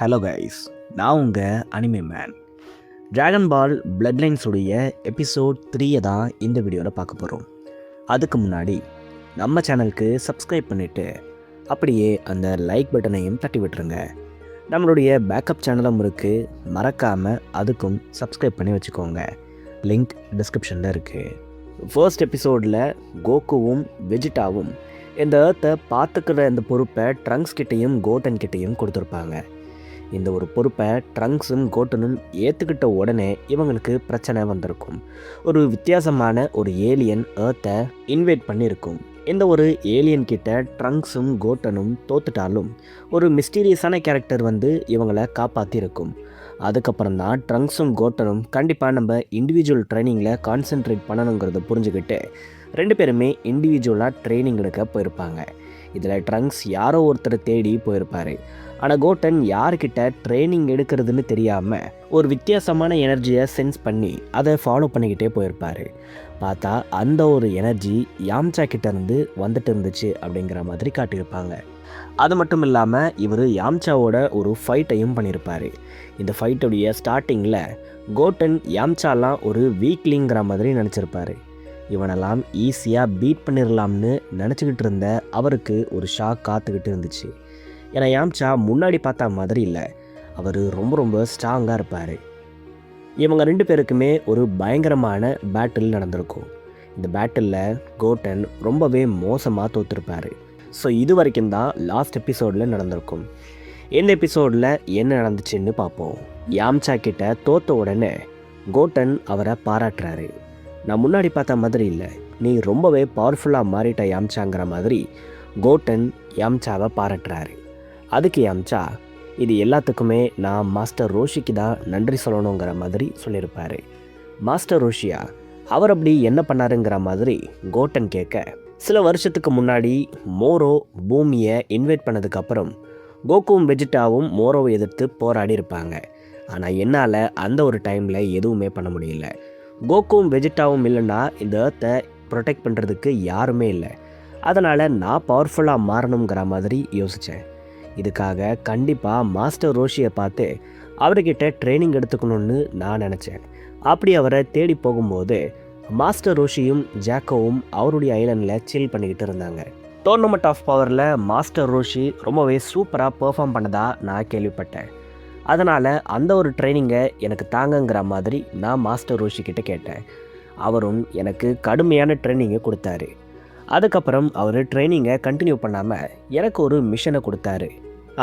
Hello guys, நான் உங்கள் anime man. Dragon பால் blood லைன்ஸுடைய episode 3 தான் இந்த வீடியோவில் பார்க்க போகிறோம். அதுக்கு முன்னாடி நம்ம சேனலுக்கு சப்ஸ்கிரைப் பண்ணிவிட்டு அப்படியே அந்த லைக் பட்டனையும் தட்டி விட்டுருங்க. நம்மளுடைய பேக்கப் சேனலும் இருக்குது, மறக்காமல் அதுக்கும் சப்ஸ்கிரைப் பண்ணி வச்சுக்கோங்க. லிங்க் டிஸ்கிரிப்ஷனில் இருக்குது. ஃபர்ஸ்ட் எபிசோடில் கோகுவும் வெஜிடாவும் இந்த ஏர்த்தை பார்த்துக்கிற இந்த பொறுப்பை ட்ரங்க்ஸ் கிட்டேயும் கோட்டன் கிட்டேயும் கொடுத்துருப்பாங்க. இந்த ஒரு பொறுப்பை ட்ரங்க்ஸும் கோட்டனும் ஏற்றுக்கிட்ட உடனே இவங்களுக்கு பிரச்சனை வந்திருக்கும். ஒரு வித்தியாசமான ஒரு ஏலியன் ஏர்த்தை இன்வைட் பண்ணியிருக்கும். இந்த ஒரு ஏலியன் கிட்ட ட்ரங்க்ஸும் கோட்டனும் தோத்துட்டாலும் ஒரு மிஸ்டீரியஸான கேரக்டர் வந்து இவங்களை காப்பாற்றிருக்கும். அதுக்கப்புறம் தான் ட்ரங்க்ஸும் கோட்டனும் கண்டிப்பாக நம்ம இண்டிவிஜுவல் ட்ரைனிங்கில் கான்சென்ட்ரேட் பண்ணணுங்கிறத புரிஞ்சுக்கிட்டு 2 பேருமே இண்டிவிஜுவலாக ட்ரைனிங் எடுக்க போயிருப்பாங்க. இதில் ட்ரங்க்ஸ் யாரோ ஒருத்தரை தேடி போயிருப்பார். ஆனால் கோட்டன் யார்கிட்ட ட்ரைனிங் எடுக்கிறதுன்னு தெரியாமல் ஒரு வித்தியாசமான எனர்ஜியை சென்ஸ் பண்ணி அதை ஃபாலோ பண்ணிக்கிட்டே போயிருப்பார். பார்த்தா அந்த ஒரு எனர்ஜி யாம்சா கிட்டேருந்து வந்துட்டு இருந்துச்சு அப்படிங்கிற மாதிரி காட்டியிருப்பாங்க. அது மட்டும் இல்லாமல் இவர் யாம்சாவோட ஒரு ஃபைட்டையும் பண்ணியிருப்பார். இந்த ஃபைட்டுடைய ஸ்டார்டிங்கில் கோட்டன் யாம்சாலாம் ஒரு வீக்லிங்கிற மாதிரி நினச்சிருப்பார். இவனெல்லாம் ஈஸியாக பீட் பண்ணிடலாம்னு நினச்சிக்கிட்டு இருந்த அவருக்கு ஒரு ஷாக் காத்துக்கிட்டு இருந்துச்சு. ஏன்னா யாம்சா முன்னாடி பார்த்தா மாதிரி இல்லை, அவர் ரொம்ப ஸ்ட்ராங்காக இருப்பார். இவங்க 2 பேருக்குமே ஒரு பயங்கரமான பேட்டில் நடந்திருக்கும். இந்த பேட்டிலில் கோட்டன் ரொம்பவே மோசமாக தோற்றுருப்பார். ஸோ இது வரைக்கும் தான் லாஸ்ட் எபிசோடில் நடந்திருக்கும். இந்த எபிசோடில் என்ன நடந்துச்சுன்னு பார்ப்போம். யாம்சா கிட்ட தோற்ற உடனே கோட்டன் அவரை பாராட்டுறாரு. நான் முன்னாடி பார்த்த மாதிரி இல்லை, நீ ரொம்பவே பவர்ஃபுல்லாக மாறிட்ட யாம்சாங்கிற மாதிரி கோட்டன் யாம்சாவை பாராட்டுறாரு. அதுக்கு யாம்சா, இது எல்லாத்துக்குமே நான் மாஸ்டர் ரோஷிக்கு தான் நன்றி சொல்லணுங்கிற மாதிரி சொல்லியிருப்பார். மாஸ்டர் ரோஷியா, அவர் அப்படி என்ன பண்ணாருங்கிற மாதிரி கோட்டன் கேட்க, சில வருஷத்துக்கு முன்னாடி மோரோ பூமியை இன்வைட் பண்ணதுக்கப்புறம் கோகுவும் வெஜிடாவும் மோரோவை எதிர்த்து போராடி இருப்பாங்க. ஆனால் என்னால் அந்த ஒரு டைமில் எதுவுமே பண்ண முடியல. கோகுவும் வெஜிடாவும் இல்லைன்னா இந்த ஏர்த்தை ப்ரொடெக்ட் பண்ணுறதுக்கு யாருமே இல்லை. அதனால் நான் பவர்ஃபுல்லாக மாறணுங்கிற மாதிரி யோசித்தேன். இதுக்காக கண்டிப்பாக மாஸ்டர் ரோஷியை பார்த்து அவர்கிட்ட ட்ரைனிங் எடுத்துக்கணும்னு நான் நினச்சேன். அப்படி அவரை தேடி போகும்போது மாஸ்டர் ரோஷியும் ஜாக்கோவும் அவருடைய ஐலண்டில் சில் பண்ணிக்கிட்டு இருந்தாங்க. டோர்னமெண்ட் ஆஃப் பவரில் மாஸ்டர் ரோஷி ரொம்பவே சூப்பராக பெர்ஃபார்ம் பண்ணதாக நான் கேள்விப்பட்டேன். அதனால் அந்த ஒரு ட்ரைனிங்கை எனக்கு தாங்கங்கிற மாதிரி நான் மாஸ்டர் ரோஷி கிட்டே கேட்டேன். அவரும் எனக்கு கடுமையான ட்ரைனிங்கை கொடுத்தாரு. அதுக்கப்புறம் அவர் ட்ரைனிங்கை கண்டினியூ பண்ணாமல் எனக்கு ஒரு மிஷனை கொடுத்தாரு.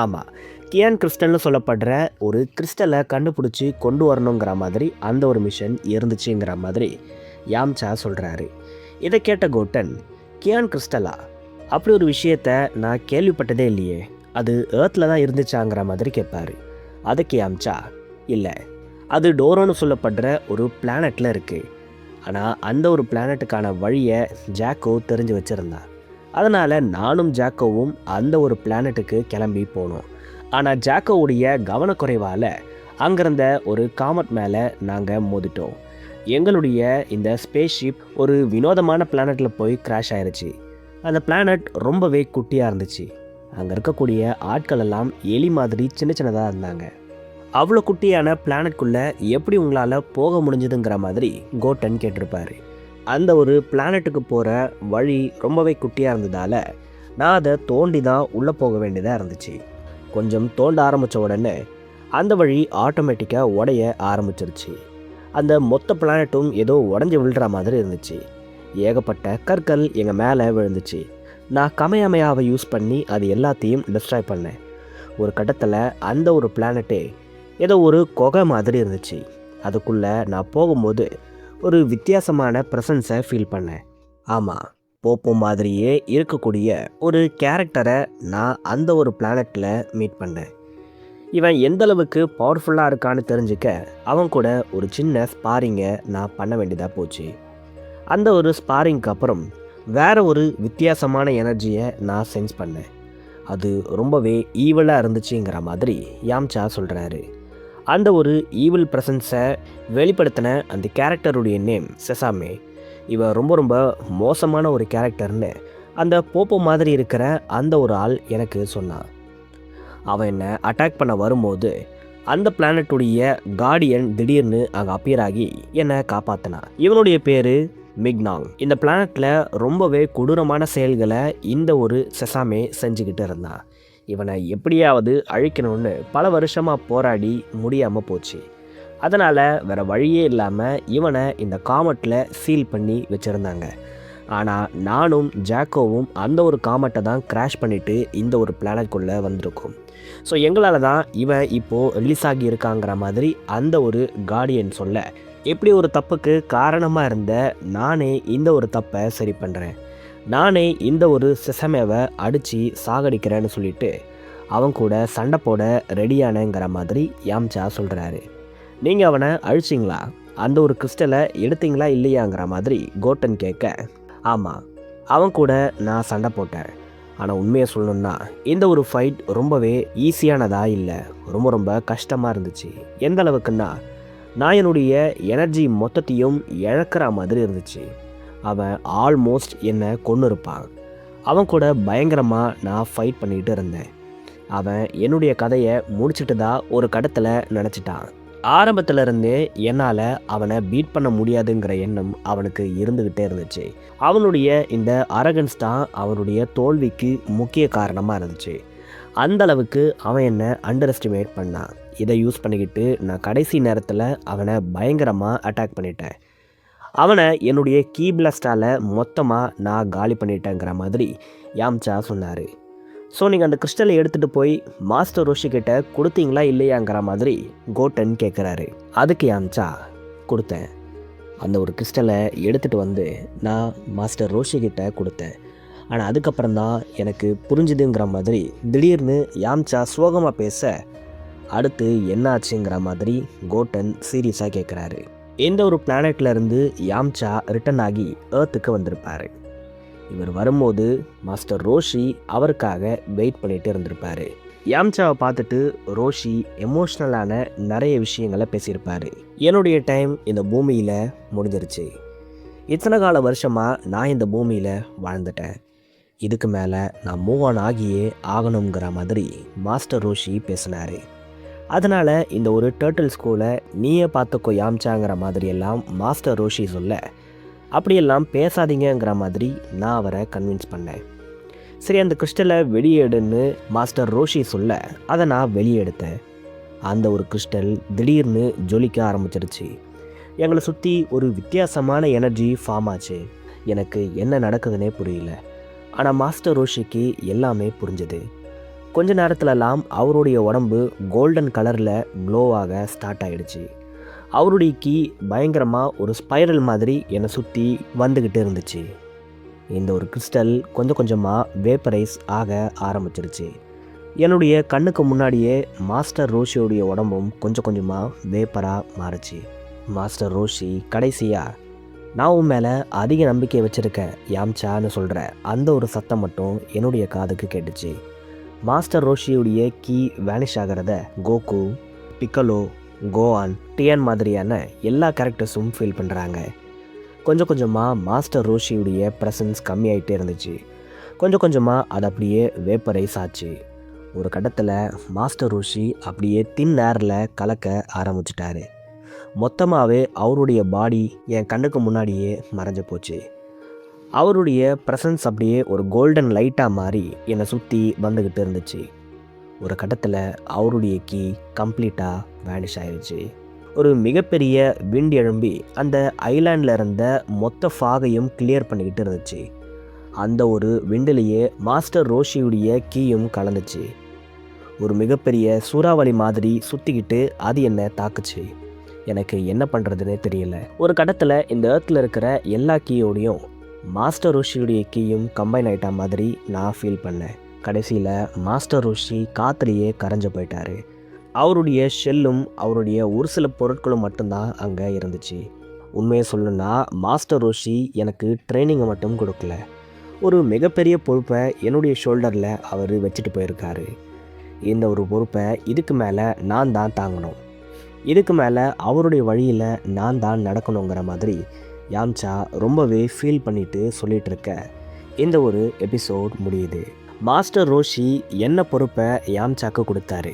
ஆமாம், கியான் கிறிஸ்டல்னு சொல்லப்படுற ஒரு கிறிஸ்டலை கண்டுபிடிச்சி கொண்டு வரணுங்கிற மாதிரி அந்த ஒரு மிஷன் இருந்துச்சுங்கிற மாதிரி யாம்சா சொல்கிறாரு. இதை கேட்ட கோட்டன், கியான் கிறிஸ்டலா? அப்படி ஒரு விஷயத்தை நான் கேள்விப்பட்டதே இல்லையே, அது ஏர்த்தில் தான் இருந்துச்சாங்கிற மாதிரி கேட்பார். அதுக்கு யாம்சா, இல்லை, அது டோரோன்னு சொல்லப்படுற ஒரு பிளானட்டில் இருக்குது. ஆனால் அந்த ஒரு பிளானட்டுக்கான வழியை ஜாக்கோ தெரிஞ்சு வச்சுருந்தான். அதனால் நானும் ஜாக்கோவும் அந்த ஒரு பிளானட்டுக்கு கிளம்பி போனோம். ஆனால் ஜாக்கோவுடைய கவனக்குறைவால் அங்கிருந்த ஒரு காமெட் மேலே நாங்கள் மோதிட்டோம். எங்களுடைய இந்த ஸ்பேஸ்ஷிப் ஒரு வினோதமான பிளானட்டில் போய் கிராஷ் ஆயிடுச்சு. அந்த பிளானட் ரொம்பவே குட்டியாக இருந்துச்சு. அங்கே இருக்கக்கூடிய ஆட்கள் எல்லாம் எலி மாதிரி சின்னதாக இருந்தாங்க. அவ்வளோ குட்டியான பிளானட்குள்ளே எப்படி உங்களால் போக முடிஞ்சதுங்கிற மாதிரி கோட்டன் கேட்டிருப்பார். அந்த ஒரு பிளானட்டுக்கு போகிற வழி ரொம்பவே குட்டியாக இருந்ததால் நான் அதை தோண்டி தான் உள்ளே போக வேண்டியதாக இருந்துச்சு. கொஞ்சம் தோண்ட ஆரம்பித்த உடனே அந்த வழி ஆட்டோமேட்டிக்காக உடைய ஆரம்பிச்சிருச்சு. அந்த மொத்த பிளானட்டும் ஏதோ உடஞ்சி விழுற மாதிரி இருந்துச்சு. ஏகப்பட்ட கற்கள் எங்கள் மேலே விழுந்துச்சு. நான் கமையாமையாவை யூஸ் பண்ணி அது எல்லாத்தையும் டிஸ்ட்ராய் பண்ணேன். ஒரு கட்டத்தில் அந்த ஒரு பிளானட்டே ஏதோ ஒரு குகை மாதிரி இருந்துச்சு. அதுக்குள்ளே நான் போகும்போது ஒரு வித்தியாசமான ப்ரெசன்ஸை ஃபீல் பண்ணேன். ஆமாம், போப்போ மாதிரியே இருக்கக்கூடிய ஒரு கேரக்டரை நான் அந்த ஒரு பிளானட்டில் மீட் பண்ணேன். இவன் எந்தளவுக்கு பவர்ஃபுல்லாக இருக்கான்னு தெரிஞ்சுக்க அவன் கூட ஒரு சின்ன ஸ்பாரிங்கை நான் பண்ண வேண்டியதாக போச்சு. அந்த ஒரு ஸ்பாரிங்க்கு அப்புறம் வேறு ஒரு வித்தியாசமான எனர்ஜியை நான் சென்ஸ் பண்ணேன். அது ரொம்பவே ஈவலாக இருந்துச்சுங்கிற மாதிரி யாம்சா சொல்கிறாரு. அந்த ஒரு ஈவில் ப்ரெசன்ஸை வெளிப்படுத்தின அந்த கேரக்டருடைய நேம் செசாமே. இவன் ரொம்ப மோசமான ஒரு கேரக்டர்னு அந்த போப்போ மாதிரி இருக்கிற அந்த ஒரு ஆள் எனக்கு சொன்னான். அவன் என்னை அட்டாக் பண்ண வரும்போது அந்த பிளானட்டுடைய கார்டியன் திடீர்னு அங்கே அப்பியர் ஆகி என்னை காப்பாற்றினான். இவனுடைய பேர் மிக்னாங். இந்த பிளானட்டில் ரொம்பவே கொடூரமான செயல்களை இந்த ஒரு செசாமே செஞ்சுக்கிட்டு இருந்தான். இவனை எப்படியாவது அழிக்கணும்னு பல வருஷமாக போராடி முடியாமல் போச்சு. அதனால் வேறு வழியே இல்லாமல் இவனை இந்த காமெட்டில் சீல் பண்ணி வச்சுருந்தாங்க. ஆனால் நானும் ஜாக்கோவும் அந்த ஒரு காமெட்டை தான் கிராஷ் பண்ணிவிட்டு இந்த ஒரு பிளானட்குள்ளே வந்திருக்கோம். ஸோ எங்களால் தான் இவன் இப்போது ரிலீஸ் ஆகி இருக்காங்கிற மாதிரி அந்த ஒரு கார்டியன் சொல்ல, எப்படி ஒரு தப்புக்கு காரணமாக இருந்த நானே இந்த ஒரு தப்பை சரி பண்ணுறேன், நானே இந்த ஒரு செசமேவை அடித்து சாகடிக்கிறேன்னு சொல்லிட்டு அவன் கூட சண்டை போட ரெடியானங்கிற மாதிரி யாம்சா சொல்கிறாரு. நீங்கள் அவனை அழிச்சிங்களா, அந்த ஒரு கிறிஸ்டலை எடுத்தீங்களா இல்லையாங்கிற மாதிரி கோட்டன் கேட்க, ஆமாம், அவன் கூட நான் சண்டை போட்டேன். ஆனால் உண்மையை சொல்லணுன்னா இந்த ஒரு ஃபைட் ரொம்பவே ஈஸியானதாக இல்லை, ரொம்ப ரொம்ப கஷ்டமாக இருந்துச்சு. எந்த அளவுக்குன்னா நான் என்னுடைய எனர்ஜி மொத்தத்தையும் இழக்கிற மாதிரி இருந்துச்சு. அவன் ஆல்மோஸ்ட் என்னை கொன்று இருப்பான். அவன் கூட பயங்கரமாக நான் ஃபைட் பண்ணிகிட்டு இருந்தேன். அவன் என்னுடைய கதையை முடிச்சுட்டு தான் ஒரு கடத்தில் நினச்சிட்டான். ஆரம்பத்திலருந்தே என்னால் அவனை பீட் பண்ண முடியாதுங்கிற எண்ணம் அவனுக்கு இருந்துக்கிட்டே இருந்துச்சு. அவனுடைய இந்த அரகன்ஸ் தான் அவனுடைய தோல்விக்கு முக்கிய காரணமாக இருந்துச்சு. அந்தளவுக்கு அவன் என்னை அண்டர் எஸ்டிமேட் பண்ணான். இதை யூஸ் பண்ணிக்கிட்டு நான் கடைசி நேரத்தில் அவனை பயங்கரமாக அட்டாக் பண்ணிட்டேன். அவனை என்னுடைய கீ பிளாஸ்டால் மொத்தமாக நான் காலி பண்ணிட்டேங்கிற மாதிரி யாம்சா சொன்னார். ஸோ நீங்கள் அந்த கிறிஸ்டலை எடுத்துகிட்டு போய் மாஸ்டர் ரோஷி கிட்ட கொடுத்தீங்களா இல்லையாங்கிற மாதிரி கோட்டன் கேட்குறாரு. அதுக்கு யாம்சா, கொடுத்தேன். அந்த ஒரு கிறிஸ்டலை எடுத்துகிட்டு வந்து நான் மாஸ்டர் ரோஷி கிட்ட கொடுத்தேன். ஆனால் அதுக்கப்புறம் தான் எனக்கு புரிஞ்சுதுங்கிற மாதிரி திடீர்னு யாம்சா சோகமாக பேச, அடுத்து என்னாச்சுங்கிற மாதிரி கோட்டன் சீரியஸாக கேட்குறாரு. இந்த ஒரு பிளானட்லேருந்து யாம்சா ரிட்டன் ஆகி ஏர்த்துக்கு வந்திருப்பார். இவர் வரும்போது மாஸ்டர் ரோஷி அவருக்காக வெயிட் பண்ணிட்டு இருந்திருப்பார். யாம்சாவை பார்த்துட்டு ரோஷி எமோஷ்னலான நிறைய விஷயங்களை பேசியிருப்பார். என்னுடைய டைம் இந்த பூமியில் முடிஞ்சிருச்சு. இத்தனை கால வருஷமாக நான் இந்த பூமியில் வாழ்ந்துட்டேன். இதுக்கு மேலே நான் மூவ் ஆன் ஆகியே ஆகணுங்கிற மாதிரி மாஸ்டர் ரோஷி பேசினார். அதனால் இந்த ஒரு டர்ட்டில் ஸ்கூலை நீயே பார்த்துக்கோ யாம்சாங்கிற மாதிரியெல்லாம் மாஸ்டர் ரோஷி சொல்ல, அப்படியெல்லாம் பேசாதீங்கிற மாதிரி நான் அவரை கன்வின்ஸ் பண்ணேன். சரி, அந்த கிறிஸ்டலை வெளியேடுன்னு மாஸ்டர் ரோஷி சொல்ல அதை நான் வெளியே எடுத்தேன். அந்த ஒரு கிறிஸ்டல் திடீர்னு ஜொலிக்க ஆரம்பிச்சிருச்சு. எங்களை சுற்றி ஒரு வித்தியாசமான எனர்ஜி ஃபார்ம் ஆச்சு. எனக்கு என்ன நடக்குதுன்னே புரியல. ஆனால் மாஸ்டர் ரோஷிக்கு எல்லாமே புரிஞ்சுது. கொஞ்ச நேரத்துலலாம் அவருடைய உடம்பு கோல்டன் கலரில் க்ளோவாக ஸ்டார்ட் ஆகிடுச்சு. அவருடைய கீ பயங்கரமாக ஒரு ஸ்பைரல் மாதிரி என்னை சுற்றி வந்துக்கிட்டு இருந்துச்சு. இந்த ஒரு கிறிஸ்டல் கொஞ்சம் கொஞ்சமாக வேப்பரைஸ் ஆக ஆரம்பிச்சிருச்சு. என்னுடைய கண்ணுக்கு முன்னாடியே மாஸ்டர் ரோஷியோடைய உடம்பும் கொஞ்சம் கொஞ்சமாக வேப்பராக மாறுச்சு. மாஸ்டர் ரோஷி கடைசியாக, நான் உன் மேலே அதிக நம்பிக்கை வச்சுருக்கேன் யாம்சான்னு சொல்கிற அந்த ஒரு சத்தம் மட்டும் என்னுடைய காதுக்கு கேட்டுச்சு. மாஸ்டர் ரோஷியுடைய கீ வேனிஷ் ஆகிறத கோகு, பிக்கலோ, கோவான், டியன் மாதிரியான எல்லா கேரக்டர்ஸும் ஃபீல் பண்ணுறாங்க. கொஞ்சம் கொஞ்சமாக மாஸ்டர் ரோஷியுடைய ப்ரெசன்ஸ் கம்மியாகிட்டே இருந்துச்சு. கொஞ்சம் கொஞ்சமாக அது அப்படியே வேப்பரைஸ் ஆச்சு. ஒரு கட்டத்தில் மாஸ்டர் ரோஷி அப்படியே தின் ஏரில் கலக்க ஆரம்பிச்சிட்டாரு. மொத்தமாகவே அவருடைய பாடி என் கண்ணுக்கு முன்னாடியே மறைஞ்சு போச்சு. அவருடைய ப்ரெசன்ஸ் அப்படியே ஒரு கோல்டன் லைட்டாக மாறி என்னை சுற்றி வந்துக்கிட்டு இருந்துச்சு. ஒரு கட்டத்தில் அவருடைய கீ கம்ப்ளீட்டாக வேனிஷ் ஆயிடுச்சு. ஒரு மிகப்பெரிய விண்ட் எழும்பி அந்த ஐலாண்டில் இருந்த மொத்த ஃபாகையும் கிளியர் பண்ணிக்கிட்டு இருந்துச்சு. அந்த ஒரு விண்டிலேயே மாஸ்டர் ரோஷியுடைய கீயும் கலந்துச்சு. ஒரு மிகப்பெரிய சூறாவளி மாதிரி சுற்றிக்கிட்டு அது என்னை தாக்குச்சு. எனக்கு என்ன பண்ணுறதுனே தெரியல. ஒரு கட்டத்தில் இந்த ஏர்த்தில் இருக்கிற எல்லா கீயோடையும் மாஸ்டர் ரோஷியுடைய கீயும் கம்பைன் ஆகிட்ட மாதிரி நான் ஃபீல் பண்ணேன். கடைசியில் மாஸ்டர் ரோஷி காற்றுலையே கரைஞ்சு போயிட்டார். அவருடைய ஷெல்லும் அவருடைய ஒரு சில பொருட்களும் மட்டும்தான் அங்கே இருந்துச்சு. உண்மையை சொல்லணுன்னா மாஸ்டர் ரோஷி எனக்கு ட்ரைனிங்கை மட்டும் கொடுக்கல, ஒரு மிகப்பெரிய பொறுப்பை என்னுடைய ஷோல்டரில் அவர் வச்சுட்டு போயிருக்காரு. இந்த ஒரு பொறுப்பை இதுக்கு மேலே நான் தான் தாங்கணும். இதுக்கு மேலே அவருடைய வழியில் நான் தான் நடக்கணுங்கிற மாதிரி யாம்சா ரொம்பவே ஃபீல் பண்ணிட்டு சொல்லிகிட்டு இருக்க இந்த ஒரு எபிசோட் முடியுது. மாஸ்டர் ரோஷி என்ன பொறுப்பை யாம்சாக்கு கொடுத்தாரு,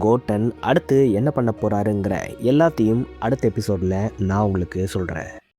கோட்டன் அடுத்து என்ன பண்ண போகிறாருங்கிற எல்லாத்தையும் அடுத்த எபிசோடில் நான் உங்களுக்கு சொல்கிறேன்.